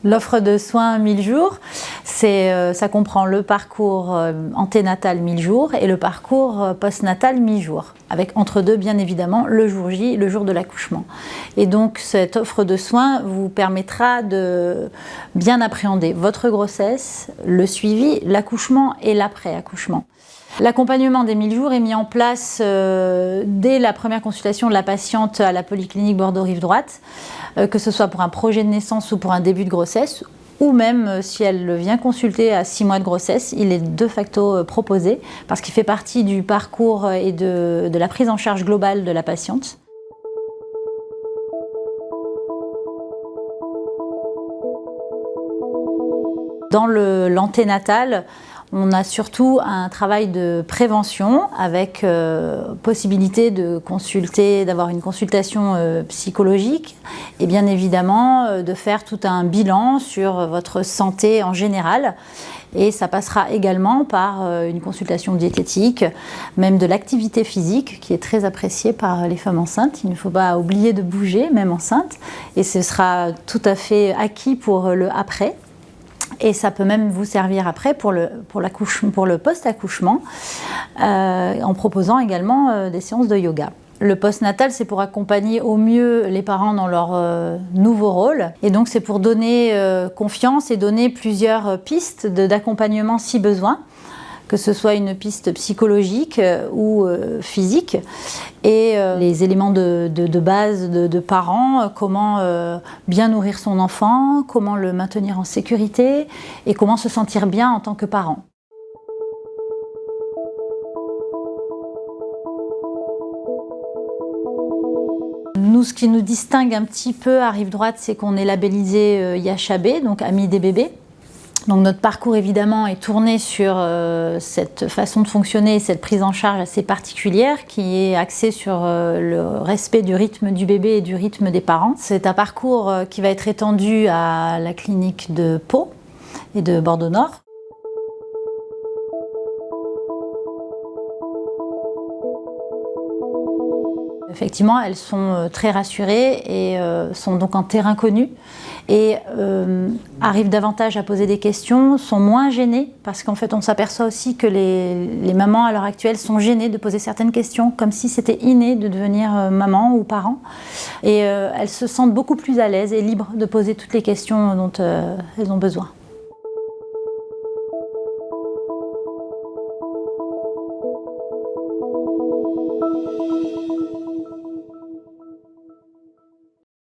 L'offre de soins 1000 jours, ça comprend le parcours anténatal 1000 jours et le parcours postnatal 1000 jours, avec entre deux bien évidemment le jour J, le jour de l'accouchement. Et donc cette offre de soins vous permettra de bien appréhender votre grossesse, le suivi, l'accouchement et l'après-accouchement. L'accompagnement des 1000 jours est mis en place dès la première consultation de la patiente à la polyclinique Bordeaux-Rive-Droite, que ce soit pour un projet de naissance ou pour un début de grossesse, ou même si elle vient consulter à 6 mois de grossesse, il est de facto proposé parce qu'il fait partie du parcours et de la prise en charge globale de la patiente. Dans l'anténatal, on a surtout un travail de prévention avec possibilité de consulter, d'avoir une consultation psychologique et bien évidemment de faire tout un bilan sur votre santé en général. Et ça passera également par une consultation diététique, même de l'activité physique qui est très appréciée par les femmes enceintes. Il ne faut pas oublier de bouger, même enceinte, et ce sera tout à fait acquis pour le après. Et ça peut même vous servir après pour le post-accouchement, en proposant également des séances de yoga. Le postnatal, c'est pour accompagner au mieux les parents dans leur nouveau rôle. Et donc c'est pour donner confiance et donner plusieurs pistes d'accompagnement si besoin, que ce soit une piste psychologique ou physique, et les éléments de base de parents, comment bien nourrir son enfant, comment le maintenir en sécurité et comment se sentir bien en tant que parent. Nous, ce qui nous distingue un petit peu à Rive-Droite, c'est qu'on est labellisé IHAB, donc Amis des bébés. Donc notre parcours évidemment est tourné sur cette façon de fonctionner, cette prise en charge assez particulière qui est axée sur le respect du rythme du bébé et du rythme des parents. C'est un parcours qui va être étendu à la clinique de Pau et de Bordeaux-Nord. Effectivement, elles sont très rassurées et sont donc en terrain connu et arrivent davantage à poser des questions, sont moins gênées parce qu'en fait on s'aperçoit aussi que les mamans à l'heure actuelle sont gênées de poser certaines questions comme si c'était inné de devenir maman ou parent, et elles se sentent beaucoup plus à l'aise et libres de poser toutes les questions dont elles ont besoin.